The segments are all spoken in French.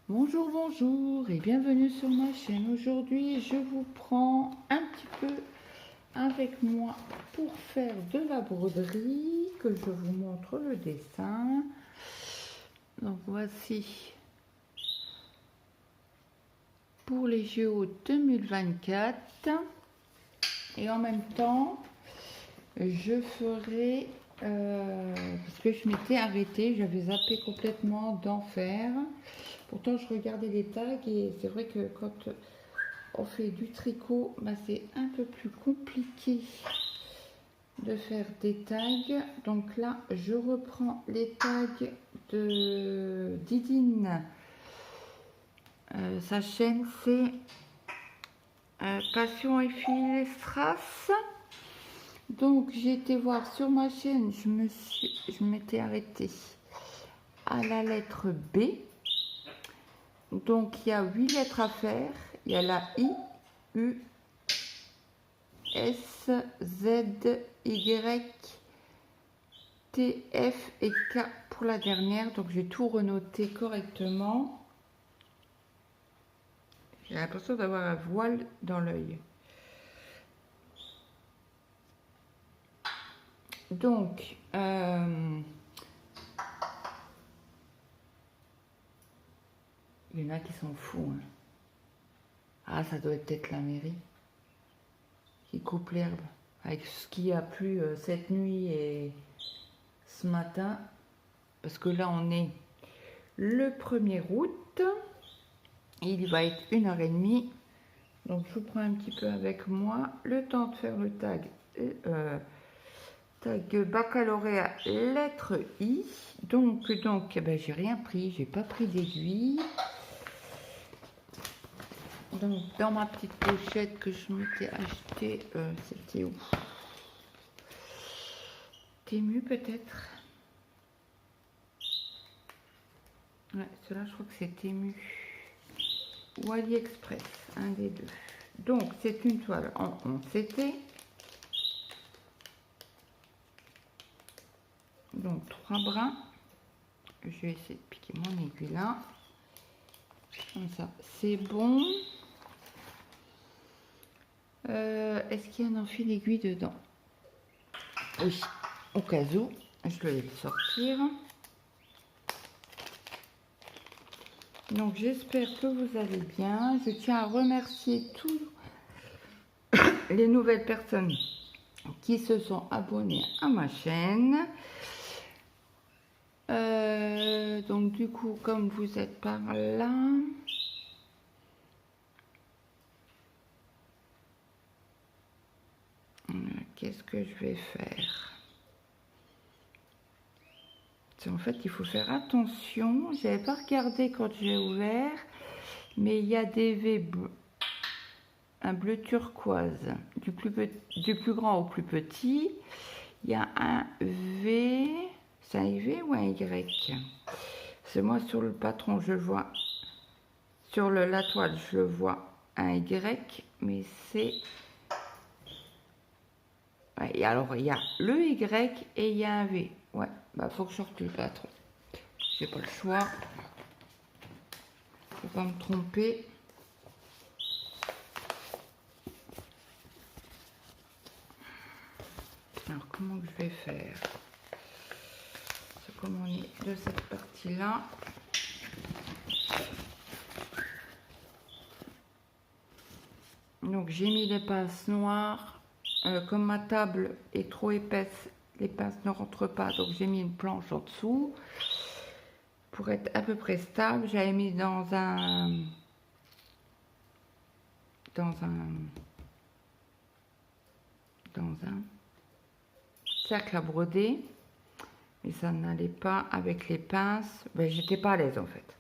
Bonjour, bonjour et bienvenue sur ma chaîne. Aujourd'hui, je vous prends un petit peu avec moi pour faire de la broderie, que je vous montre le dessin. Donc voici pour les JO 2024 et en même temps, je ferai, parce que je m'étais arrêtée, j'avais zappé complètement d'en faire. Pourtant, je regardais les tags et c'est vrai que quand on fait du tricot, bah, c'est un peu plus compliqué de faire des tags. Donc là, je reprends les tags de Didine. Sa chaîne, c'est Passion et fil strass. Donc j'ai été voir sur ma chaîne, je m'étais arrêtée à la lettre B. Donc il y a 8 lettres à faire. Il y a la I, U, S, Z, Y, T, F et K pour la dernière. Donc j'ai tout renoté correctement. J'ai l'impression d'avoir un voile dans l'œil. Donc, il y en a qui sont fous. Hein. Ah, ça doit être peut-être la mairie qui coupe l'herbe. Avec ce qui a plu cette nuit et ce matin. Parce que là, on est le 1er août. Il va être 1h30. Donc, je vous prends un petit peu avec moi. Le temps de faire le tag. Tag baccalauréat lettre I. Donc eh ben, j'ai rien pris. J'ai pas pris d'aiguille. Donc, dans ma petite pochette que je m'étais achetée, c'était où? Temu peut-être. Ouais, cela je crois que c'est Temu ou AliExpress, un des deux. Donc c'est une toile en 11 CT. Donc 3 brins. Je vais essayer de piquer mon aiguille là. Comme ça, c'est bon. Est-ce qu'il y a un enfil aiguille dedans? Oui, au cas où, je vais le sortir. Donc j'espère que vous allez bien. Je tiens à remercier tous les nouvelles personnes qui se sont abonnées à ma chaîne. Donc du coup, comme vous êtes par là, qu'est-ce que je vais faire? En fait, il faut faire attention. Je n'avais pas regardé quand j'ai ouvert, mais il y a des V un bleu turquoise, du plus grand au plus petit. Il y a un V, c'est un V ou un Y? C'est moi sur le patron, je vois, sur la toile, je le vois un Y, mais c'est... Ouais, et alors, il y a le Y et il y a un V. Ouais, bah faut que je sorte le patron. J'ai pas le choix. Faut pas me tromper. Alors, comment que je vais faire? Comme on est de cette partie-là. Donc, j'ai mis les pinces noires. Comme ma table est trop épaisse, les pinces ne rentrent pas. Donc, j'ai mis une planche en dessous. Pour être à peu près stable, j'avais mis dans un cercle à broder, mais ça n'allait pas avec les pinces. Ben, j'étais pas à l'aise en fait.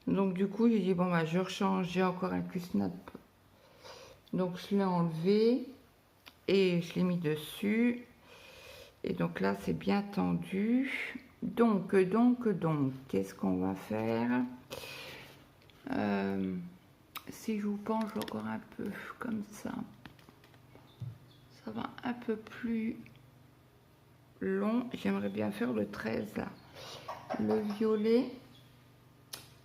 Donc du coup j'ai dit bon bah je rechange, j'ai encore un snap, donc je l'ai enlevé et je l'ai mis dessus, et donc là c'est bien tendu. Donc qu'est-ce qu'on va faire? Si je vous penche encore un peu comme ça va un peu plus long. J'aimerais bien faire le 13 là, le violet.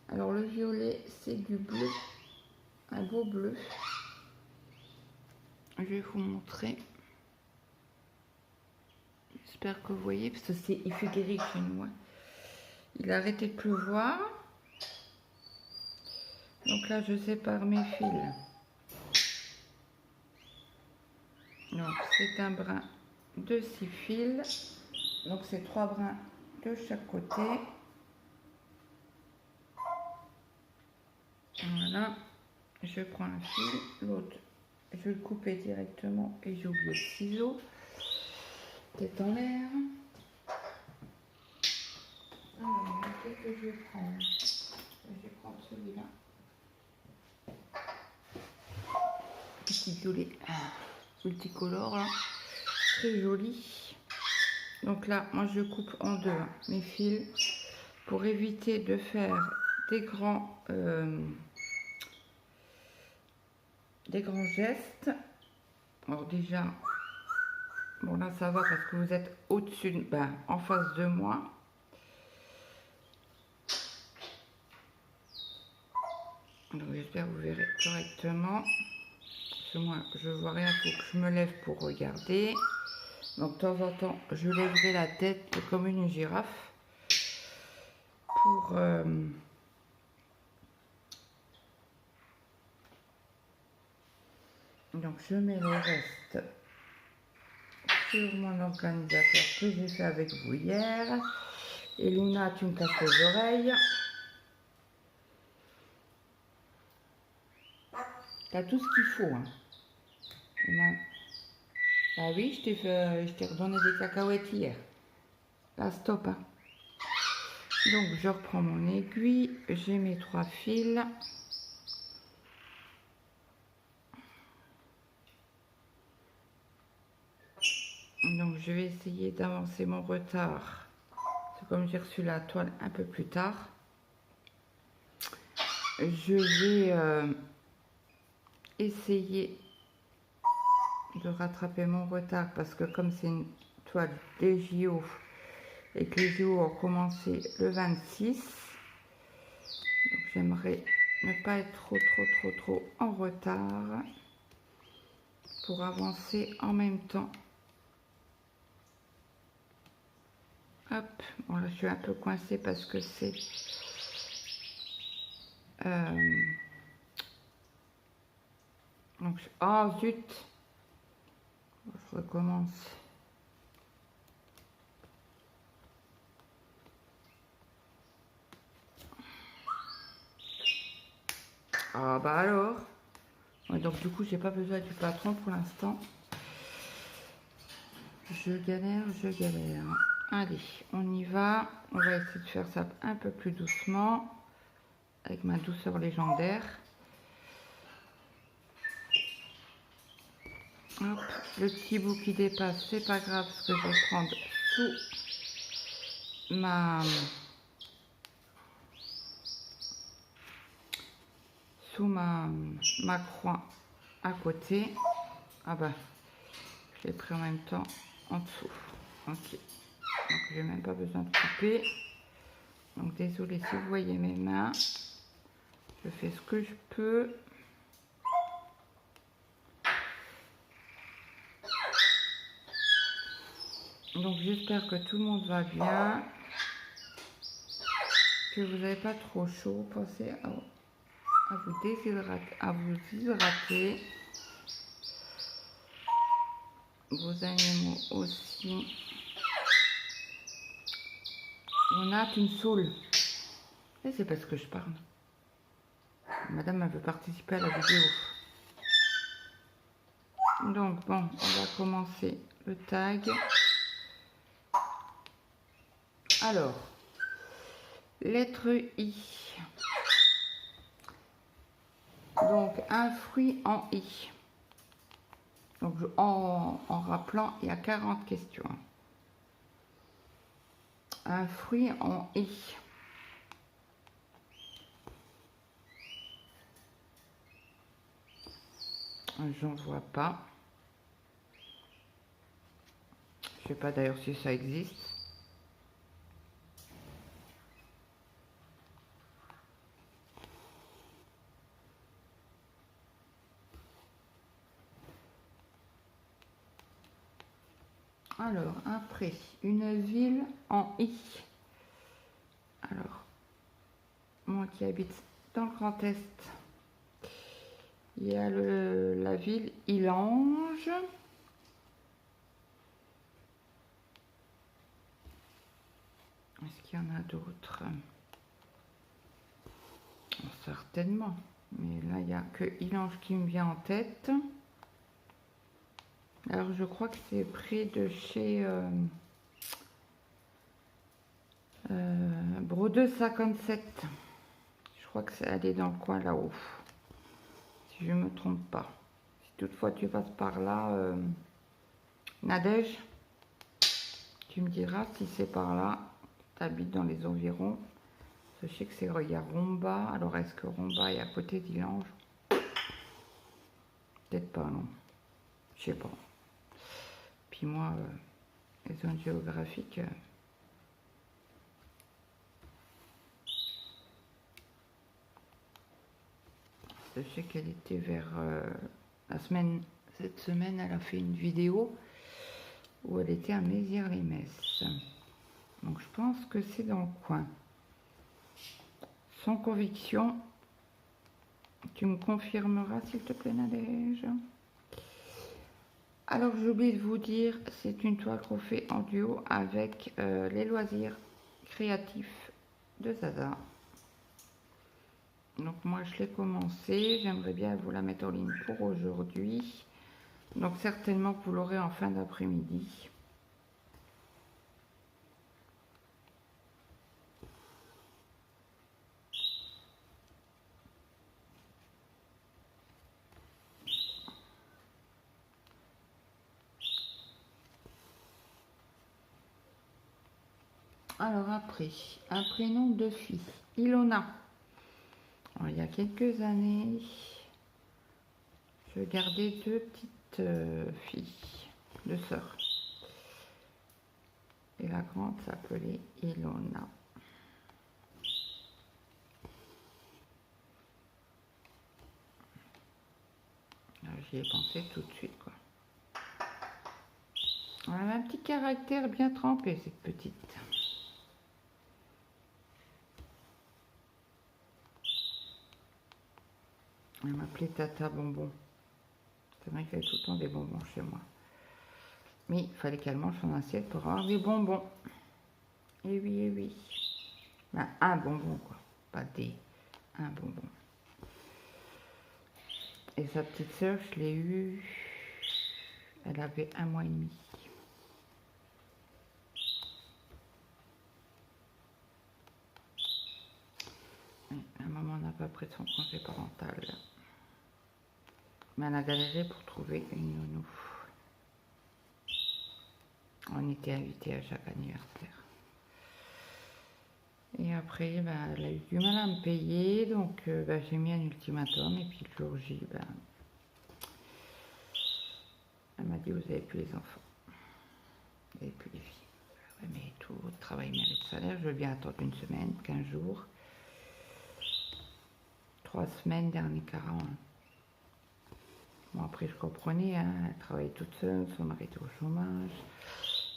Alors le violet, c'est du bleu, un beau bleu. Je vais vous montrer. J'espère que vous voyez, parce que il fait gris chez nous. Hein. Il a arrêté de pleuvoir. Donc là, je sépare mes fils. Donc c'est un brin de 6 fils. Donc c'est 3 brins de chaque côté. Voilà. Je prends un fil, l'autre, je vais le couper directement et j'ai oublié le ciseau. Tête en l'air. Alors, qu'est-ce que je vais prendre? Je vais prendre celui-là. Petit violet multicolore, là. Très joli. Donc là, moi je coupe en deux hein, mes fils pour éviter de faire des grands gestes. Alors déjà, bon là ça va parce que vous êtes au-dessus, en face de moi. Donc j'espère que vous verrez correctement. Parce que moi je vois rien, il faut que je me lève pour regarder. Donc de temps en temps je lèverai la tête comme une girafe pour donc je mets le reste sur mon organisateur que j'ai fait avec vous hier. Et Luna, tu me casses les oreilles. T'as tout ce qu'il faut. Hein. Ah oui, je t'ai redonné des cacahuètes hier. Là, stop. Hein. Donc, je reprends mon aiguille. J'ai mes 3 fils. Donc, je vais essayer d'avancer mon retard. C'est comme j'ai reçu la toile un peu plus tard. Je vais essayer de rattraper mon retard parce que comme c'est une toile des JO et que les JO ont commencé le 26, donc j'aimerais ne pas être trop en retard pour avancer en même temps. Hop, bon là je suis un peu coincée parce que c'est donc oh zut, je recommence. Ah bah alors ouais, donc du coup j'ai pas besoin du patron pour l'instant. Je galère. Allez, on y va. On va essayer de faire ça un peu plus doucement avec ma douceur légendaire. Hop, le petit bout qui dépasse, c'est pas grave, ce que je vais prendre sous ma croix à côté. Ah bah, je l'ai pris en même temps en dessous. Ok, donc j'ai même pas besoin de couper. Donc désolé si vous voyez mes mains. Je fais ce que je peux. Donc j'espère que tout le monde va bien, que vous n'avez pas trop chaud. Pensez à vous hydrater. Vos animaux aussi. On a une saoule. Et c'est parce que je parle. Madame, elle veut participer à la vidéo. Donc bon, on va commencer le tag. Alors, lettre I. Donc un fruit en I. Donc en rappelant, il y a 40 questions. Un fruit en I. J'en vois pas. Je sais pas d'ailleurs si ça existe. Alors, après, une ville en I. Alors, moi qui habite dans le Grand Est, il y a la ville Illange. Est-ce qu'il y en a d'autres? Certainement. Mais là, il n'y a que Illange qui me vient en tête. Alors, je crois que c'est près de chez Brodeux 57. Je crois que c'est aller dans le coin là-haut. Si je ne me trompe pas. Si toutefois tu passes par là, Nadège, tu me diras si c'est par là. Tu habites dans les environs. Je sais que c'est, il y a Romba. Alors, est-ce que Romba est à côté d'Illange? Peut-être pas, non. Je sais pas. Puis moi, les zones géographiques, je sais qu'elle était vers la semaine, cette semaine, elle a fait une vidéo où elle était à Mézières-les-Messes. Donc je pense que c'est dans le coin. Sans conviction, tu me confirmeras s'il te plaît, Nadège. Alors j'ai oublié de vous dire, c'est une toile qu'on fait en duo avec les loisirs créatifs de Zaza. Donc moi je l'ai commencé, j'aimerais bien vous la mettre en ligne pour aujourd'hui. Donc certainement que vous l'aurez en fin d'après-midi. Alors après, un prénom de fille, Ilona. Alors, il y a quelques années, je gardais deux petites filles, deux sœurs. Et la grande s'appelait Ilona. J'y ai pensé tout de suite, quoi. Elle avait un petit caractère bien trempé, cette petite. Elle m'appelait Tata Bonbon. C'est vrai qu'il y avait tout le temps des bonbons chez moi. Mais il fallait qu'elle mange son assiette pour avoir des bonbons. Et oui, et oui. Ben, un bonbon, quoi. Pas des. Un bonbon. Et sa petite sœur, je l'ai eue. Elle avait 1 mois et demi. La maman n'a pas pris son congé parental. Mais elle a galéré pour trouver une nounou. On était invités à chaque anniversaire. Et après, ben, elle a eu du mal à me payer, donc ben, j'ai mis un ultimatum. Et puis le jour J, ben, elle m'a dit, vous n'avez plus les enfants. Vous n'avez plus les filles. Ouais, mais tout travail mérite salaire. Je veux bien attendre une semaine, 15 jours. 3 semaines, dernier 40. Bon, après, je comprenais, hein, elle travaillait toute seule, son mari était au chômage,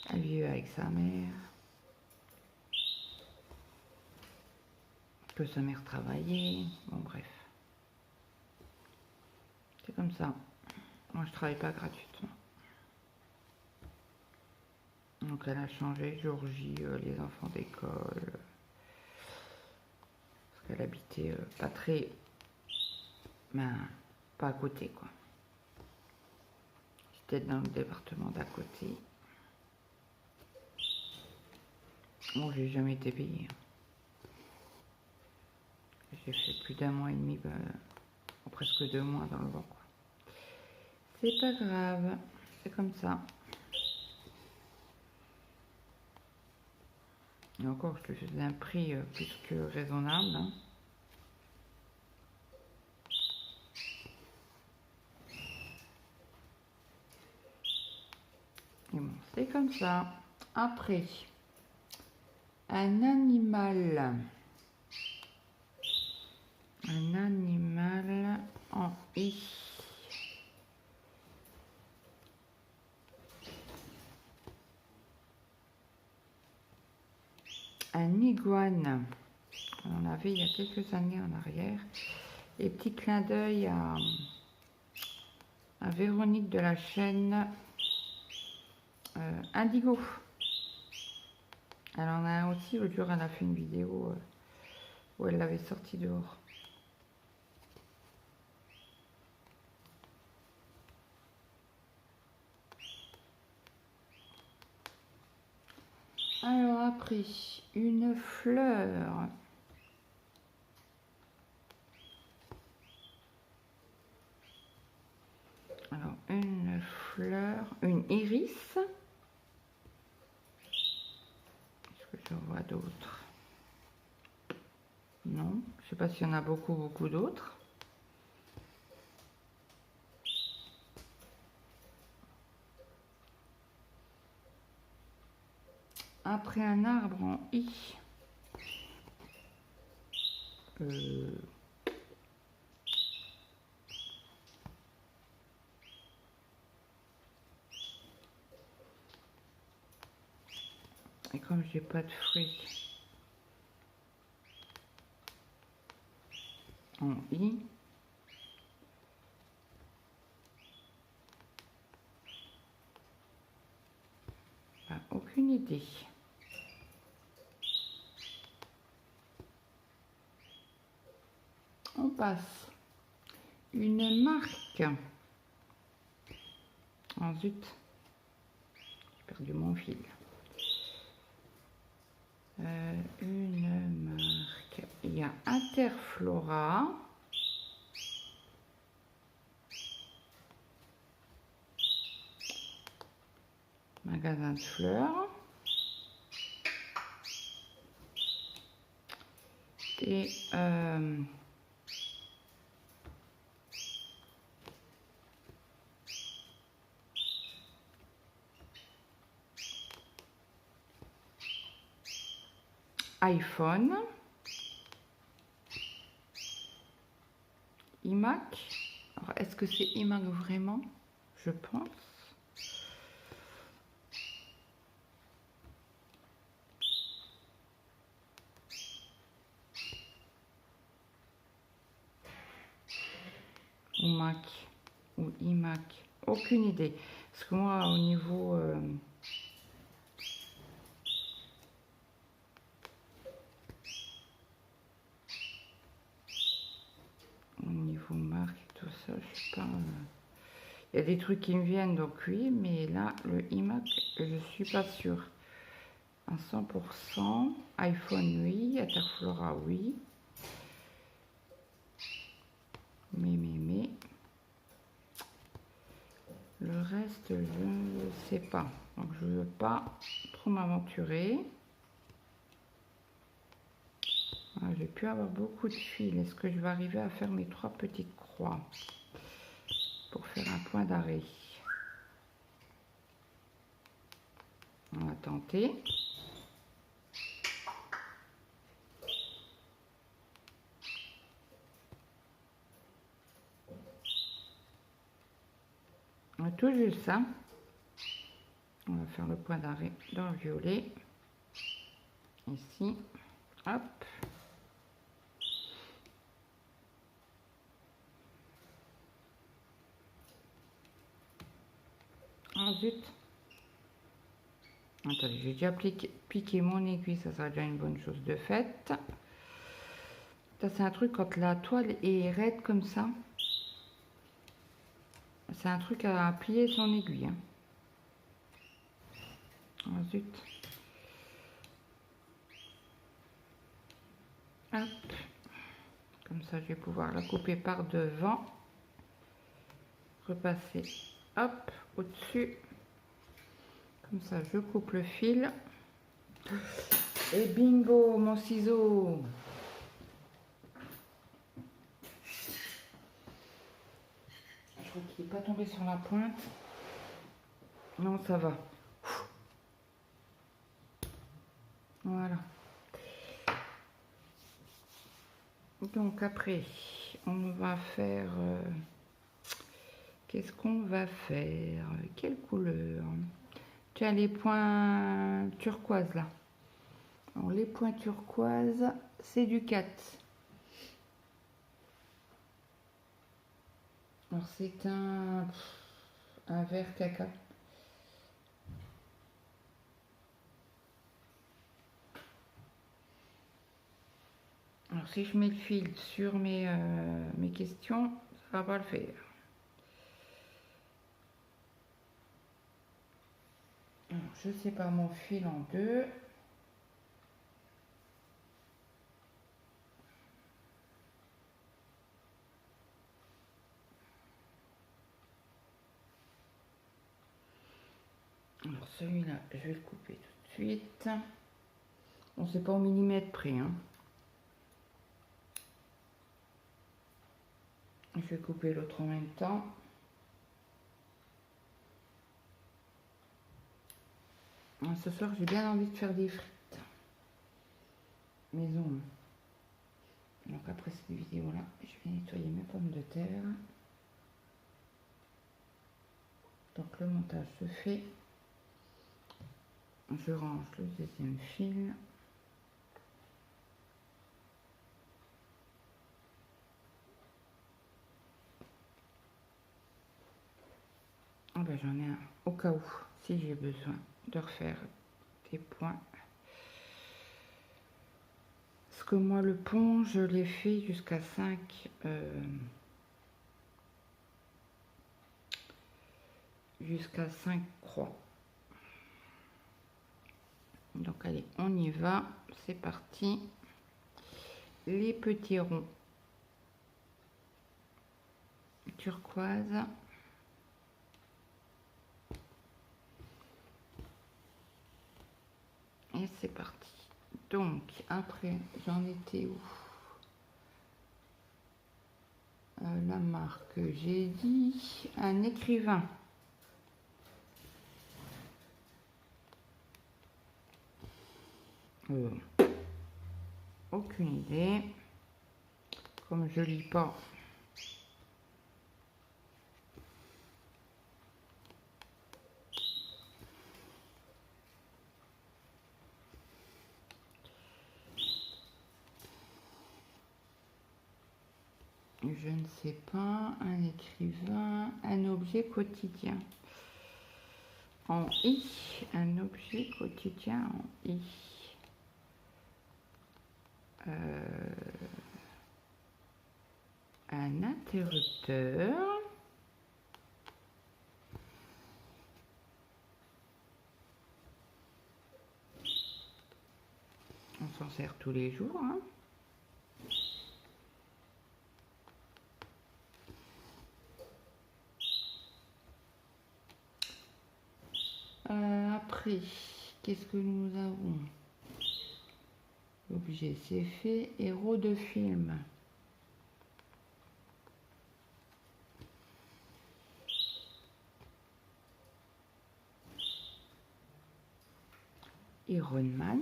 elle vivait avec sa mère, que sa mère travaillait, bon, bref. C'est comme ça. Moi, je travaille pas gratuitement. Donc, elle a changé, jour J, les enfants d'école, parce qu'elle habitait pas très, ben, pas à côté, quoi. J'étais dans le département d'à côté. Bon, j'ai jamais été payée. J'ai fait plus d'1 mois et demi, ben, presque 2 mois dans le vent, quoi. C'est pas grave, c'est comme ça. Et encore, je te faisais un prix plus que raisonnable, hein. Et bon, c'est comme ça. Après, un animal. Un animal en I. un iguane. On en avait il y a quelques années en arrière. Et petit clin d'œil à Véronique de la chaîne Indigo. Elle en a un aussi, l'autre jour elle a fait une vidéo où elle l'avait sorti dehors. Alors après, une fleur. Alors une fleur, une iris. Est-ce que j'en vois d'autres? Non, je ne sais pas s'il y en a beaucoup d'autres. Après un arbre en I. Et comme j'ai pas de fruits en I, bah, aucune idée. On passe. Une marque. Oh zut, j'ai perdu mon fil. Une marque. Il y a Interflora. Magasin de fleurs. Et iPhone, iMac. Alors, est-ce que c'est iMac vraiment? Je pense. Ou Mac, ou iMac. Aucune idée. Parce que moi, au niveau... au niveau marque et tout ça, je sais pas. Il y a des trucs qui me viennent, donc oui, mais là, le iMac, je suis pas sûre. À 100%. iPhone, oui. Interflora, oui. Mais. Le reste, je ne sais pas. Donc, je ne veux pas trop m'aventurer. Ah, j'ai pu avoir beaucoup de fils. Est-ce que je vais arriver à faire mes 3 petites croix pour faire un point d'arrêt? On va tenter. On va tout juste ça. On va faire le point d'arrêt dans le violet. Ici. Hop. Ah zut. Attendez, j'ai déjà piqué mon aiguille, ça sera déjà une bonne chose de faite. Ça c'est un truc quand la toile est raide comme ça. C'est un truc à plier son aiguille. Hein. Oh, zut. Hop. Comme ça, je vais pouvoir la couper par devant. Repasser, hop, au-dessus. Comme ça, je coupe le fil. Et bingo, mon ciseau. Je crois qu'il n'est pas tombé sur la pointe. Non, ça va. Voilà. Donc après, on va faire... qu'est-ce qu'on va faire? Quelle couleur? Tiens, les points turquoise là. Alors, les points turquoise, c'est du 4. Alors, c'est un vert caca. Alors, si je mets le fil sur mes questions, ça va pas le faire. Alors, je sépare mon fil en deux. Alors, celui-là, je vais le couper tout de suite. On ne sait pas au millimètre près, hein. Je vais couper l'autre en même temps. Ce soir, j'ai bien envie de faire des frites maison. Donc après cette vidéo-là, je vais nettoyer mes pommes de terre. Donc le montage se fait. Je range le deuxième fil. Ah ben, j'en ai un au cas où, si j'ai besoin de refaire des points. Parce que moi, le pont, je l'ai fait jusqu'à 5. Jusqu'à 5 croix. Donc allez, on y va. C'est parti. Les petits ronds turquoise. Et c'est parti. Donc, après, j'en étais où? La marque, j'ai dit un écrivain. Aucune idée. Comme je lis pas. Je ne sais pas, un écrivain, un objet quotidien. En I, un objet quotidien en I. Un interrupteur. On s'en sert tous les jours, hein. Après, qu'est-ce que nous avons? L'objet, c'est fait. Héros de film. Iron Man.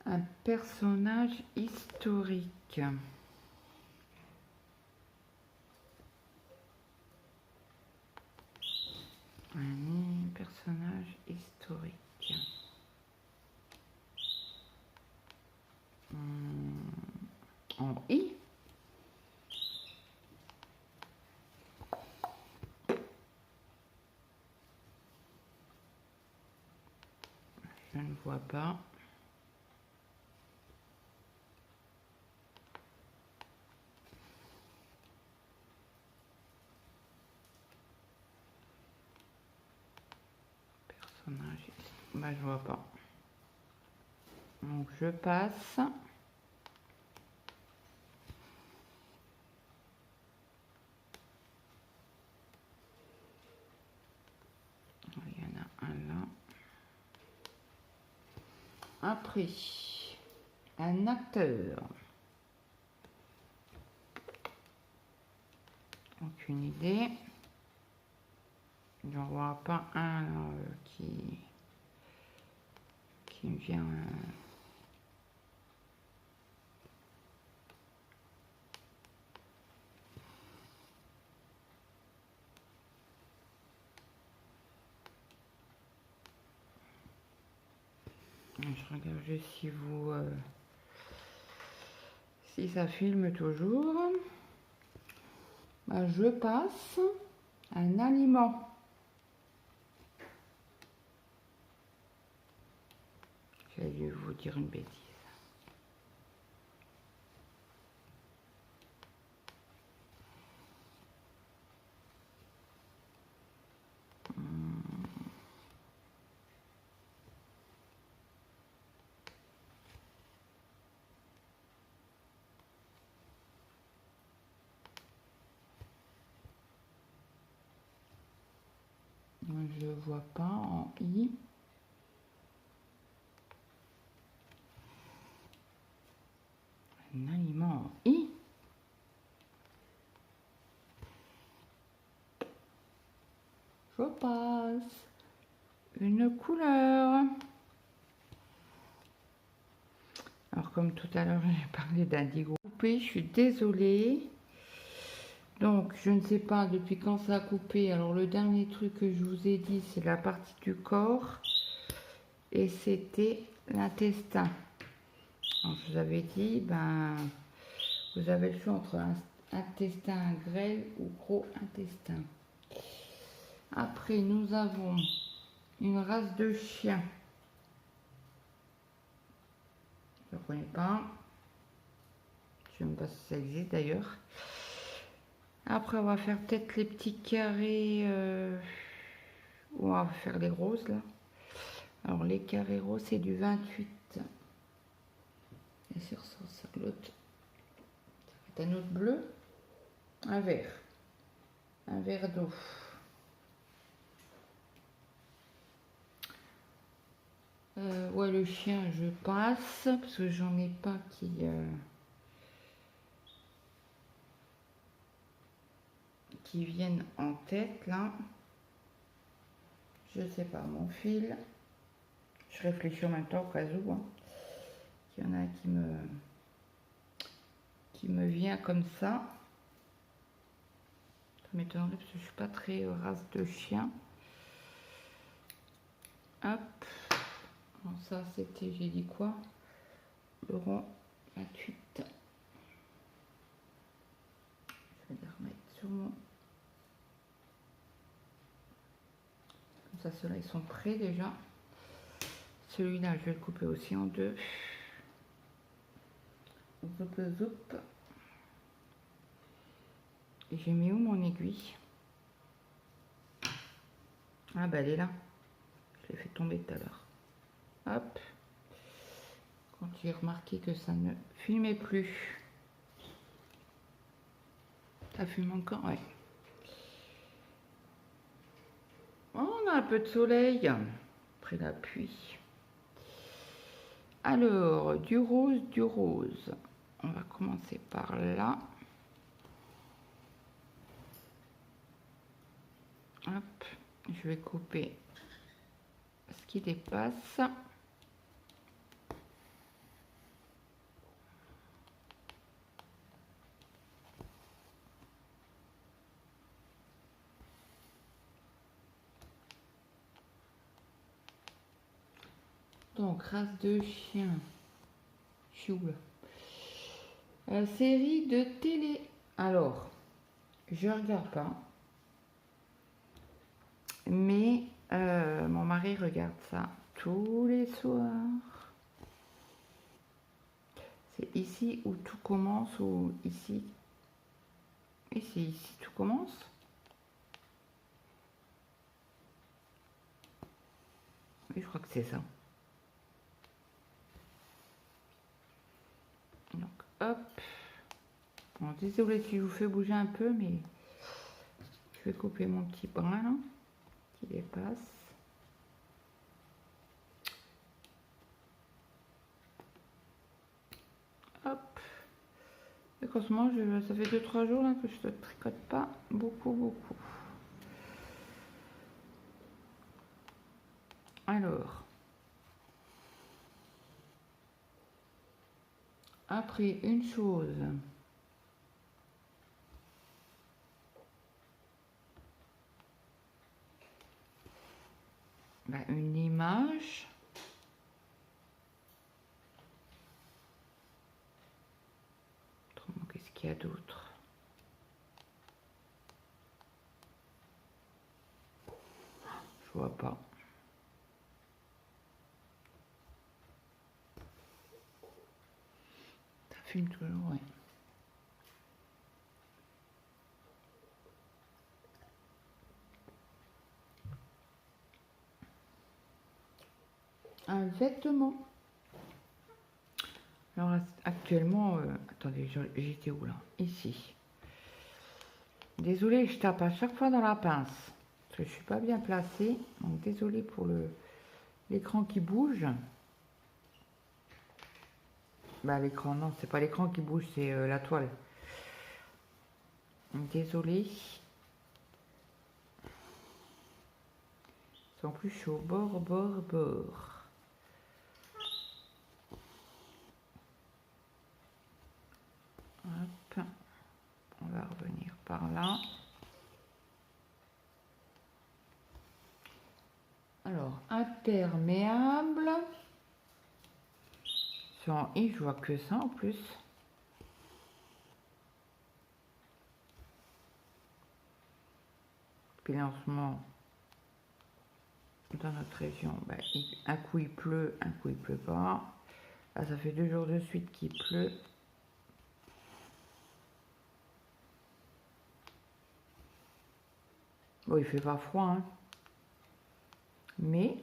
Un personnage historique. Un personnage historique. En I. Je ne vois pas. Personnage. Bah, je vois pas. Donc je passe. Il y en a un là. Après, un acteur. Aucune idée. J'en vois pas un là, qui me vient. je regarde juste si vous... si ça filme toujours. Bah, je passe un aliment. J'ai dû vous dire une bêtise. Je vois pas en I. Un aliment en I. Je passe une couleur. Alors comme tout à l'heure j'ai parlé d'indigo coupé, je suis désolée. Donc je ne sais pas depuis quand ça a coupé. Alors le dernier truc que je vous ai dit c'est la partie du corps. Et c'était l'intestin. Je vous avais dit, ben, vous avez le choix entre un intestin grêle ou gros intestin. Après, nous avons une race de chien. Je ne connais pas. Je ne sais même pas si ça existe d'ailleurs. Après, on va faire peut-être les petits carrés. On va faire les roses là. Alors, les carrés roses, c'est du 28. Et sur ça, l'autre. Ça fait un autre bleu. Un vert. Un verre d'eau. Ouais, le chien, je passe parce que j'en ai pas qui viennent en tête là. Je sais pas, mon fil. Je réfléchis en même temps au cas où. Hein. Il y en a qui me vient comme ça. Ça m'étonnerait parce que je suis pas très race de chien. Hop. Bon, ça c'était, j'ai dit quoi? Le rond 28. Je vais les remettre sur mon... Comme ça, ceux-là, ils sont prêts déjà. Celui-là, je vais le couper aussi en deux. Zoup, zoup. Et j'ai mis où mon aiguille? Ah bah elle est là. Je l'ai fait tomber tout à l'heure. Hop. Quand j'ai remarqué que ça ne filmait plus. Ça fume encore, ouais. Oh, on a un peu de soleil après la pluie. Alors, du rose, du rose. On va commencer par là. Hop, je vais couper ce qui dépasse. Donc, race de chien. Chioul. Série de télé. Alors, je regarde pas. Mais mon mari regarde ça tous les soirs. C'est ici où tout commence ou ici? Et c'est ici tout commence? Oui, je crois que c'est ça. Donc, hop. Bon, désolé si je vous fais bouger un peu, mais je vais couper mon petit brin là, qui dépasse. Hop. Et qu'en ce moment, ça fait 2-3 jours là, que je ne tricote pas beaucoup. Alors, après une chose, une image, qu'il y a d'autre? Je vois pas. Ça filme toujours, oui. Un vêtement. Alors actuellement, attendez, j'étais où là? Ici. Désolée, je tape à chaque fois dans la pince. Parce que je suis pas bien placée. Donc désolée pour l'écran qui bouge. Bah l'écran, non, c'est pas l'écran qui bouge, c'est la toile. Désolée. En plus, je suis au bord. Hop. On va revenir par là. Alors, imperméable. Sur I, je vois que ça en plus. Puis lancement dans notre région, bah, un coup il pleut, un coup il pleut pas. Là, ça fait 2 jours de suite qu'il pleut. Bon, il fait pas froid, hein. Mais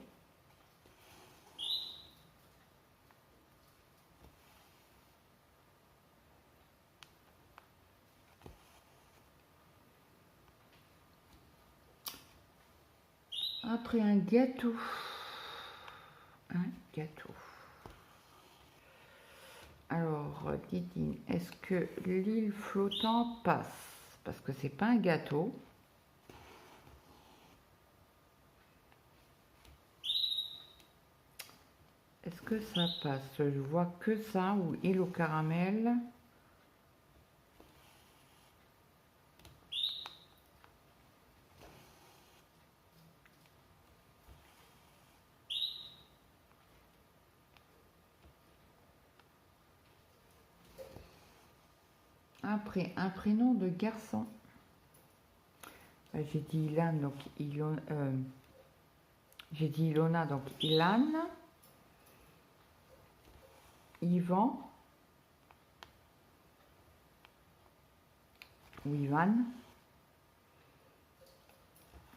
après un gâteau. Un gâteau. Alors, Didine, est-ce que l'île flottante passe? Parce que c'est pas un gâteau. Est-ce que ça passe? Je vois que ça, ou île au caramel. Après, un prénom de garçon. J'ai dit Ilan, donc j'ai dit Ilona, donc Ilan. Ivan. Ou Ivan.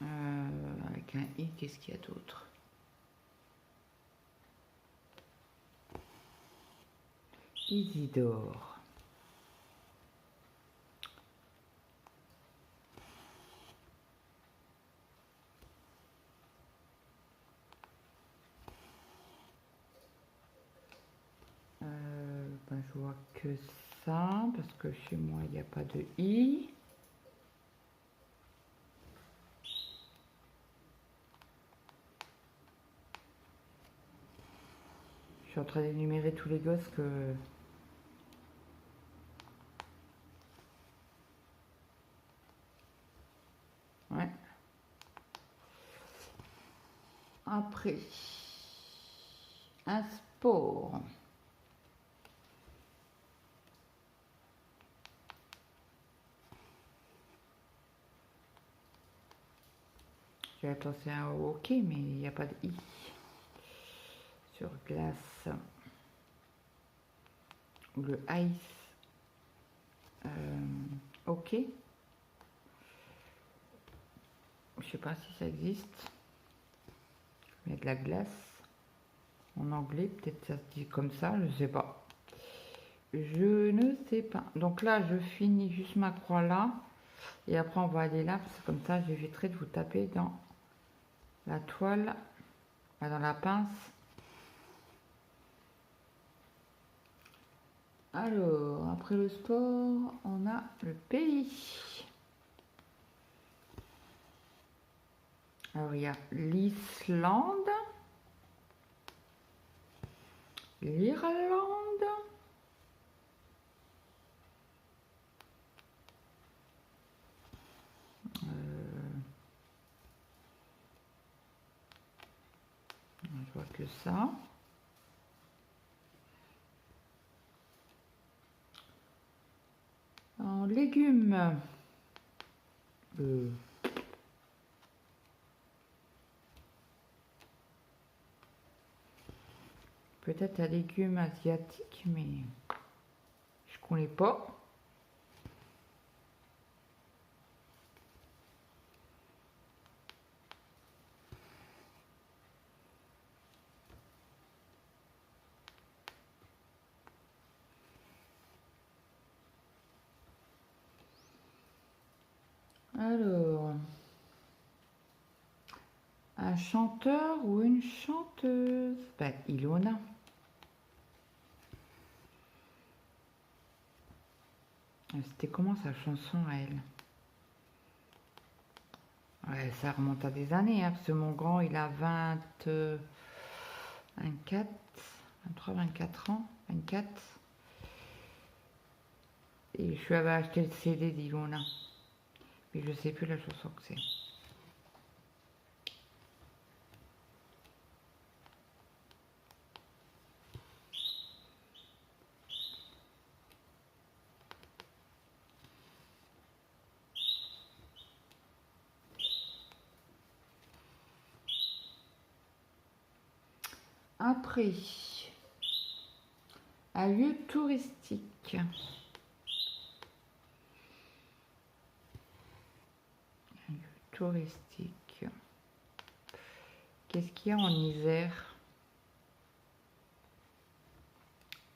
Avec un I, qu'est-ce qu'il y a d'autre? Isidore. Ben, je vois que ça, parce que chez moi, il n'y a pas de I. Je suis en train d'énumérer tous les gosses que... Ouais. Après, un sport. J'avais pensé à un hockey, mais il n'y a pas de I. Sur glace. Le ice. Ok. Je sais pas si ça existe. Il y a de la glace. En anglais, peut-être ça se dit comme ça, je sais pas. Je ne sais pas. Donc là, je finis juste ma croix là. Et après, on va aller là, parce que comme ça, j'éviterai de vous taper dans la toile, dans la pince. Alors, après le sport, on a le pays. Alors, il y a l'Islande, l'Irlande, je vois que ça. légumes. Peut-être un légume asiatique, mais je connais pas. Alors, un chanteur ou une chanteuse? Ben, Ilona. C'était comment sa chanson à elle? Ouais, ça remonte à des années, hein, parce que mon grand, il a 24, 23, 24 ans, 24. Et je lui avais acheté le CD d'Ilona. Mais je sais plus la chanson que c'est. Après, un lieu touristique. Un lieu touristique. Qu'est-ce qu'il y a en Isère?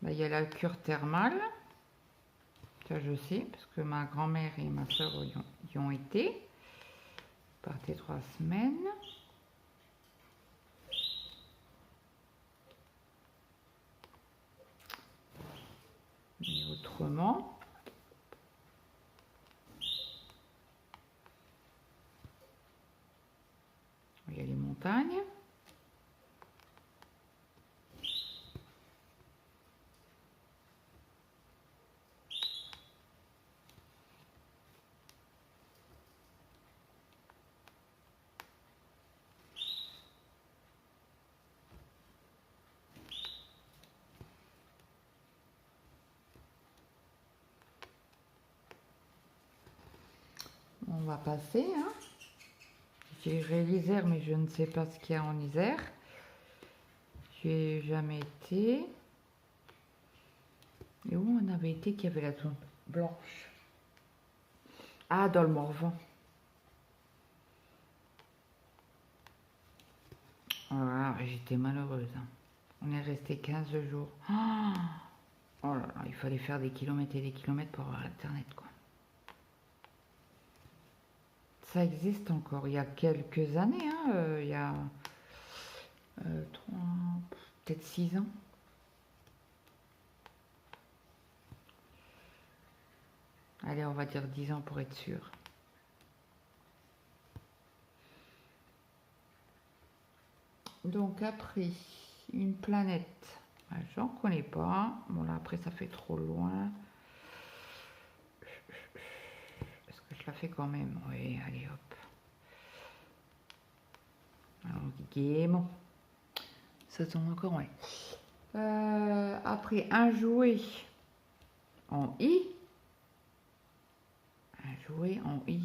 Ben, il y a la cure thermale. Ça, je sais, parce que ma grand-mère et ma soeur y ont été. Partez 3 semaines. Mais autrement, il y a les montagnes. On va passer, hein. J'irai l'Isère, mais je ne sais pas ce qu'il y a en Isère. J'y ai jamais été. Et où on avait été qu'il y avait la zone blanche? Ah, dans le Morvan. Voilà, j'étais malheureuse, hein. On est resté 15 jours. Oh là là, il fallait faire des kilomètres et des kilomètres pour avoir Internet, quoi. Ça existe encore. Il y a quelques années, hein, il y a peut-être 6 ans. Allez, on va dire 10 ans pour être sûr. Donc après, une planète. J'en connais pas. Bon là après ça fait trop loin. Est-ce que je la fais quand même? Oui, allez hop. Alors game. Ça tombe encore, ouais. Après un jouet en I. Un jouet en I.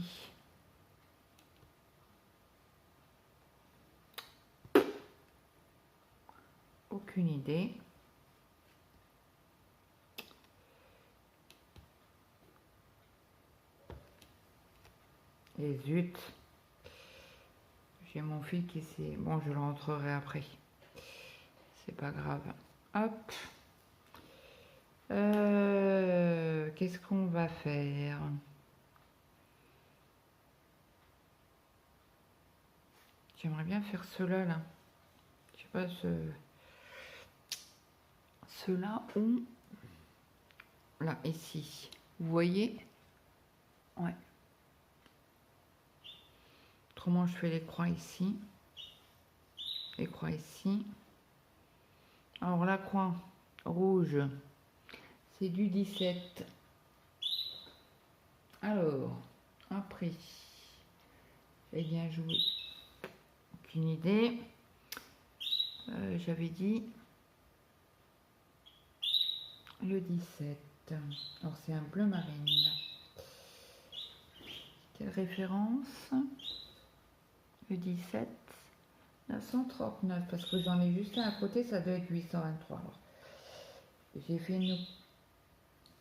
Aucune idée. Et zut. J'ai mon fil qui s'est... Bon, je le rentrerai après. C'est pas grave. Hop. Qu'est-ce qu'on va faire? J'aimerais bien faire ceux-là, là. Je sais pas, ceux-là ont... Là, ici. Vous voyez? Ouais. Autrement, je fais les croix ici. Les croix ici. Alors, la croix rouge, c'est du 17. Alors, après, j'ai bien joué. Aucune idée. J'avais dit le 17. Alors, c'est un bleu marine. Quelle référence? Le 17 939, parce que j'en ai juste un à côté, ça doit être 823. Alors, j'ai fait une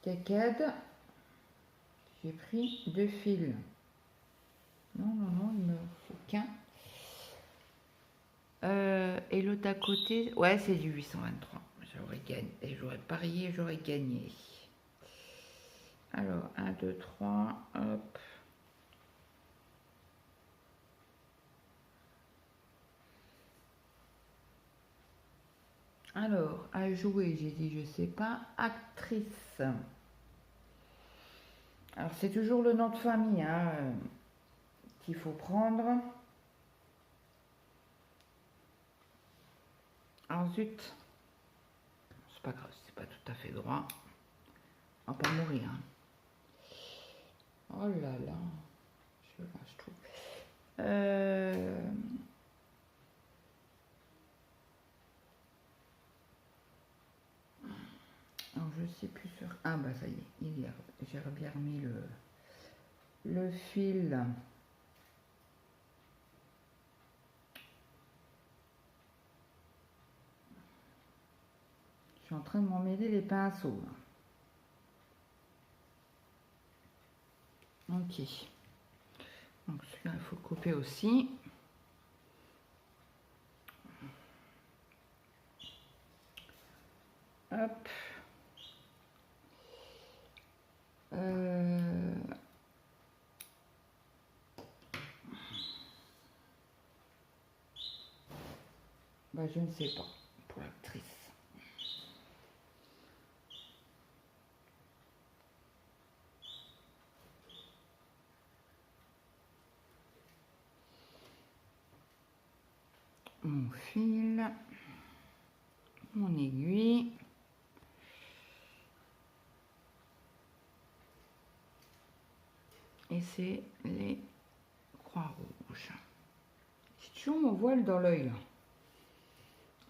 quéquette, j'ai pris 2 fils. Non, il me faut qu'un. Et l'autre à côté, ouais, c'est du 823. J'aurais gagné, et j'aurais parié, j'aurais gagné. Alors, 1, 2, 3, hop. Alors, à jouer, j'ai dit, je sais pas, actrice. Alors, c'est toujours le nom de famille hein, qu'il faut prendre. Ensuite, c'est pas grave, c'est pas tout à fait droit. On va pas mourir. Hein. Oh là là, je trouve. Alors, je sais plus sur. Ah bah ça y est, j'ai bien remis le fil. Je suis en train de m'emmêler les pinceaux. Ok. Donc celui-là, il faut le couper aussi. Hop. Bah, je ne sais pas pour l'actrice. Mon fil, mon aiguille. Et c'est les croix rouges. J'ai toujours mon voile dans l'œil.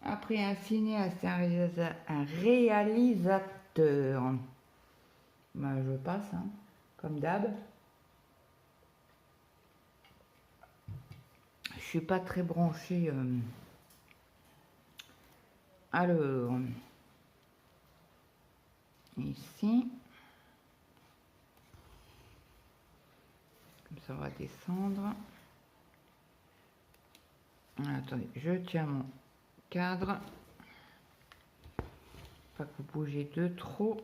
Après un cinéaste, un réalisateur. Bah, je passe, hein, comme d'hab. Je suis pas très branchée. Alors, ici. Comme ça, on va descendre. Attendez, je tiens mon cadre. Pas que vous bougez de trop.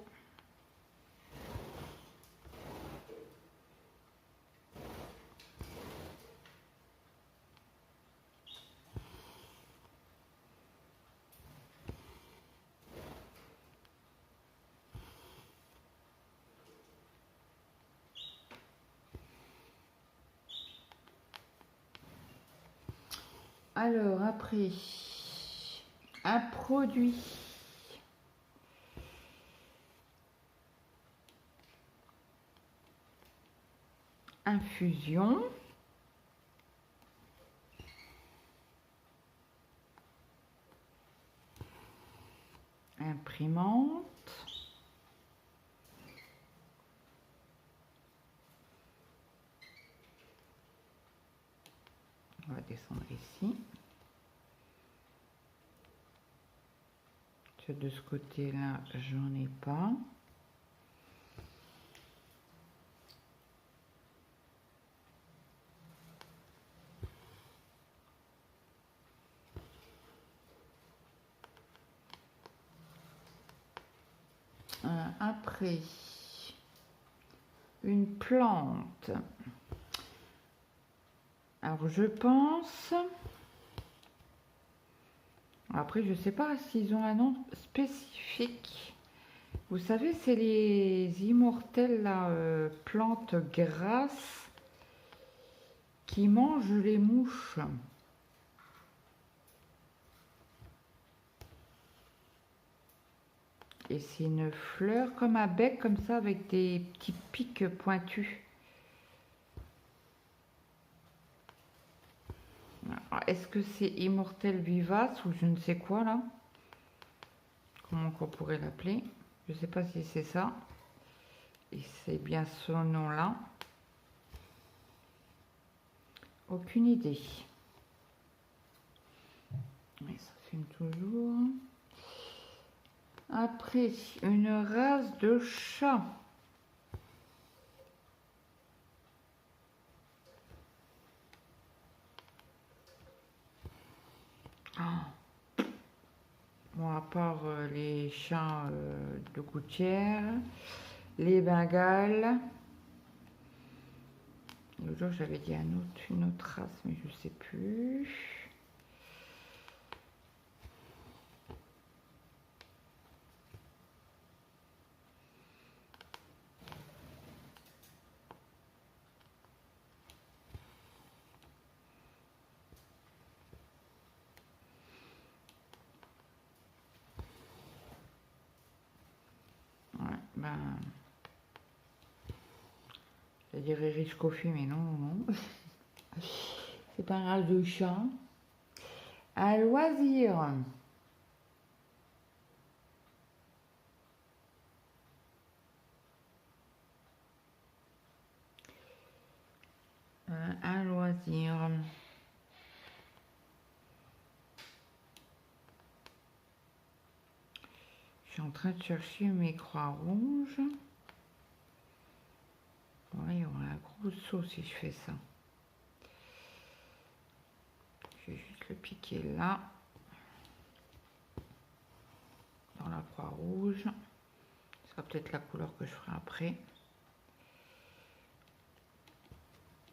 Alors, après, un produit. Infusion. Imprimante. On va descendre ici. De ce côté-là, j'en ai pas. Après, une plante. Alors, je pense... Après, je sais pas s'ils ont un nom spécifique. Vous savez, c'est les immortelles, là, plantes grasses qui mangent les mouches. Et c'est une fleur comme un bec, comme ça, avec des petits pics pointus. Est-ce que c'est immortelle vivace ou je ne sais quoi, là? Comment on pourrait l'appeler? Je ne sais pas si c'est ça. Et c'est bien ce nom-là. Aucune idée. Mais ça filme toujours. Après, une race de chat. Ah. Bon, à part les chats de gouttière, les bengales. Le jour, j'avais dit une autre race, mais je sais plus. Ouais, ben, je dirais riche coffee, mais non, non, non. C'est pas un race de chat. Un loisir. Un loisir. Je suis en train de chercher mes croix rouges. Ouais, il y aura un gros saut si je fais ça. Je vais juste le piquer là. Dans la croix rouge. Ce sera peut-être la couleur que je ferai après.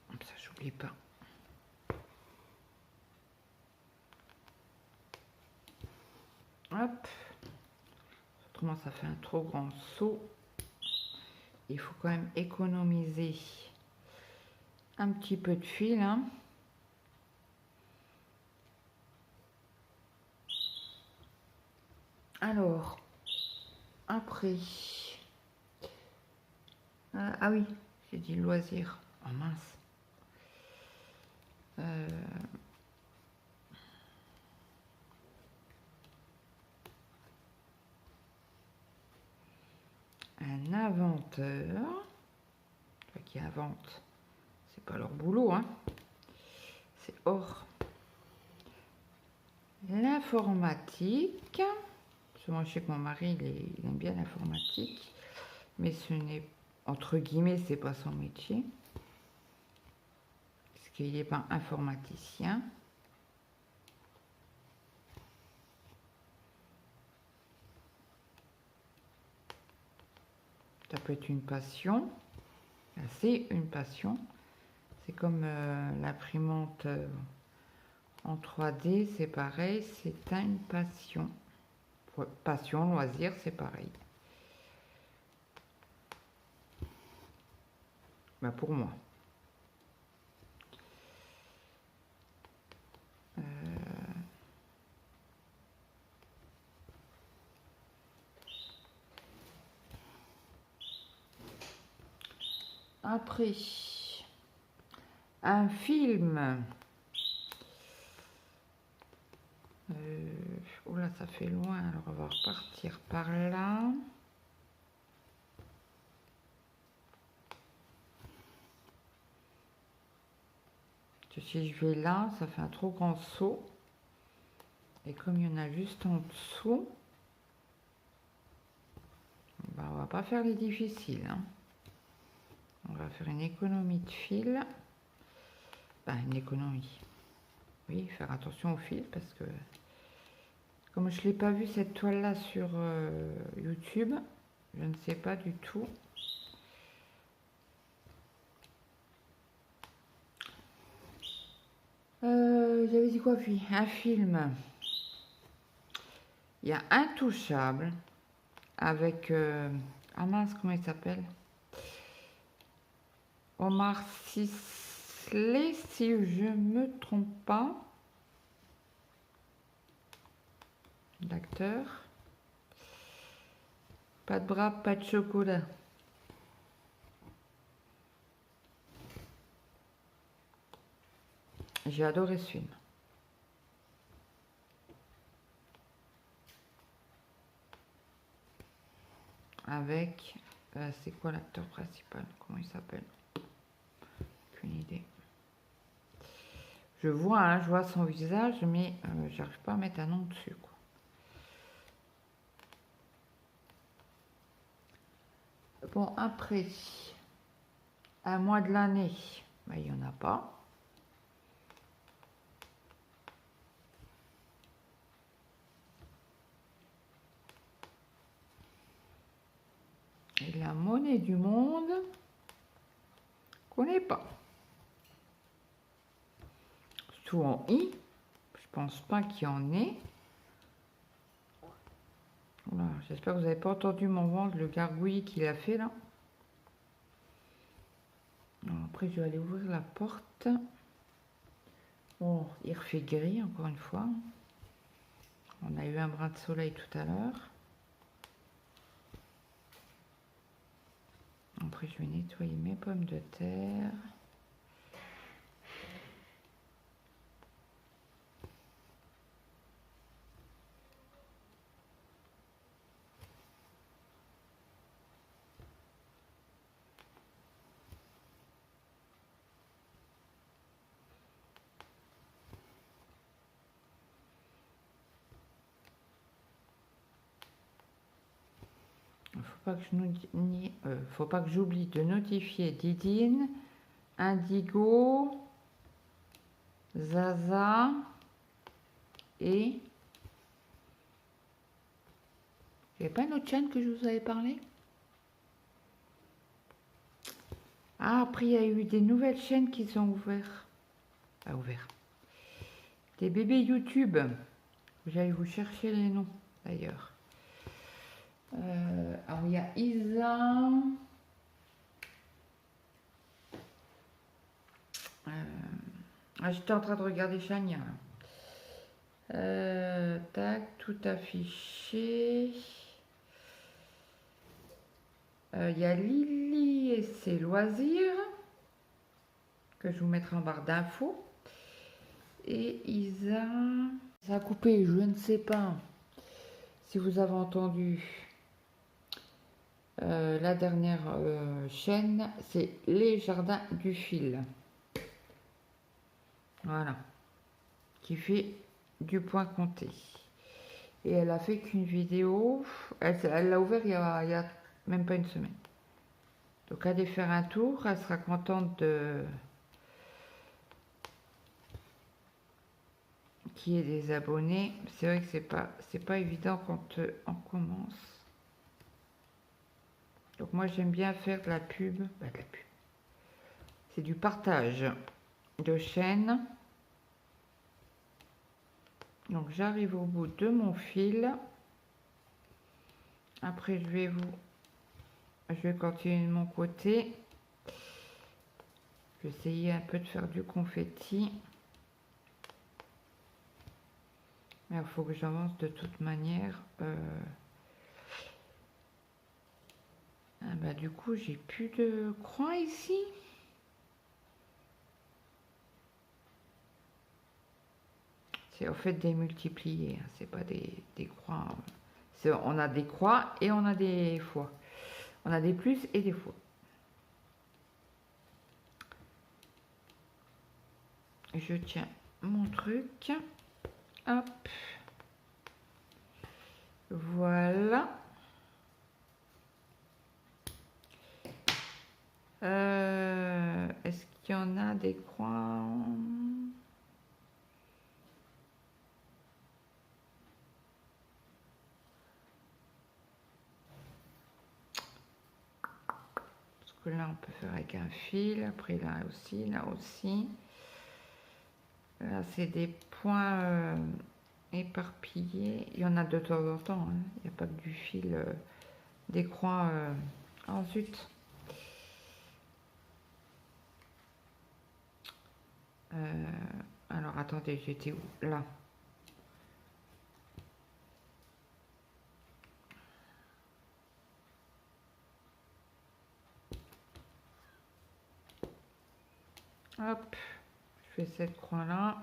Comme ça, j'oublie pas. Hop. Autrement, ça fait un trop grand saut. Il faut quand même économiser un petit peu de fil. Hein. Alors, après... ah oui, j'ai dit loisir. Oh mince. Un inventeur qui invente, c'est pas leur boulot, hein. C'est hors l'informatique. Moi, je sais que mon mari, il aime bien l'informatique, mais ce n'est, entre guillemets, c'est pas son métier, parce qu'il n'est pas informaticien. Ça peut être une passion. C'est une passion. C'est comme l'imprimante en 3D, c'est pareil, c'est une passion. Passion, loisir, c'est pareil. Bah pour moi. Après, un film. Oh là, ça fait loin, alors on va repartir par là. Si je vais là, ça fait un trop grand saut. Et comme il y en a juste en dessous, bah, on va pas faire les difficiles. Hein. On va faire une économie de fil. Bah, une économie. Oui, faire attention au fil parce que comme je ne l'ai pas vu cette toile là sur YouTube, je ne sais pas du tout. J'avais dit quoi puis un film. Il y a Intouchable avec ah mince, comment il s'appelle, Omar Sisley, si je me trompe pas, l'acteur. Pas de bras, pas de chocolat. J'ai adoré ce film. Avec, c'est quoi l'acteur principal? Comment il s'appelle? Aucune idée. Je vois, hein, je vois son visage, mais j'arrive pas à mettre un nom dessus, quoi. Bon, après, un mois de l'année, ben, il n'y en a pas. Et la monnaie du monde, connais pas. Tout en I, je pense pas qu'il y en ait. Voilà, j'espère que vous n'avez pas entendu mon ventre, le gargouillis qu'il a fait là. Alors, après, je vais aller ouvrir la porte. Bon, il refait gris encore une fois. On a eu un brin de soleil tout à l'heure. Après, je vais nettoyer mes pommes de terre. Faut pas que j'oublie de notifier Didine, Indigo, Zaza et... Il n'y avait pas une autre chaîne que je vous avais parlé? Ah, après, il y a eu des nouvelles chaînes qui sont ouvertes. Ah, ouvertes. Des bébés YouTube. J'allais vous chercher les noms, d'ailleurs. Alors, il y a Isa. J'étais en train de regarder Chania. Tac, tout affiché. Il y a Lily et ses loisirs, que je vous mettrai en barre d'infos. Et Isa... Ça a coupé, je ne sais pas si vous avez entendu. La dernière chaîne, c'est Les Jardins du Fil. Voilà. Qui fait du point compté. Et elle a fait qu'une vidéo. Elle l'a ouvert il y a même pas une semaine. Donc allez faire un tour. Elle sera contente de... qu'il y ait des abonnés. C'est vrai que c'est pas évident quand on commence. Donc moi j'aime bien faire de la pub. Bah, de la pub. C'est du partage de chaîne. Donc j'arrive au bout de mon fil. Après je vais continuer de mon côté. Je vais essayer un peu de faire du confetti. Mais il faut que j'avance de toute manière. Ah bah, du coup j'ai plus de croix ici. C'est en fait des multipliés, hein, c'est pas des croix. On a des croix et on a des fois. On a des plus et des fois. Je tiens mon truc. Hop. Voilà. Est-ce qu'il y en a des croix? Que là on peut faire avec un fil, après là aussi, là c'est des points éparpillés, il y en a de temps en temps, hein. Il n'y a pas que du fil, des croix. Oh zut, alors attendez, j'étais où? Là. Hop, je fais cette croix là.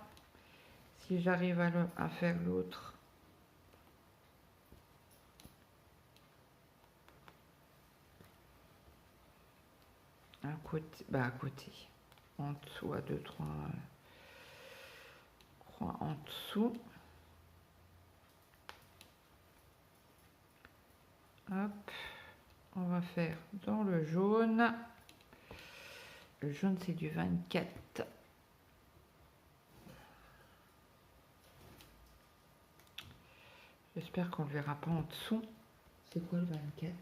Si j'arrive à faire l'autre, à côté, en dessous à 2-3. 3 en dessous. Hop, on va faire dans le jaune. Le jaune, c'est du 24. J'espère qu'on ne le verra pas en dessous. C'est quoi le 24?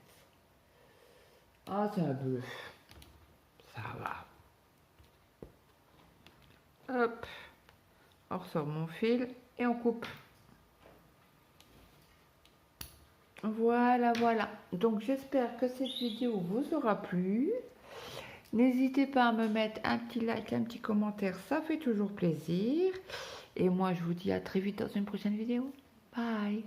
Ah, c'est un bleu. Ça va. Hop, on ressort mon fil et on coupe. Voilà, voilà. Donc, j'espère que cette vidéo vous aura plu. N'hésitez pas à me mettre un petit like, un petit commentaire. Ça fait toujours plaisir. Et moi, je vous dis à très vite dans une prochaine vidéo. Bye.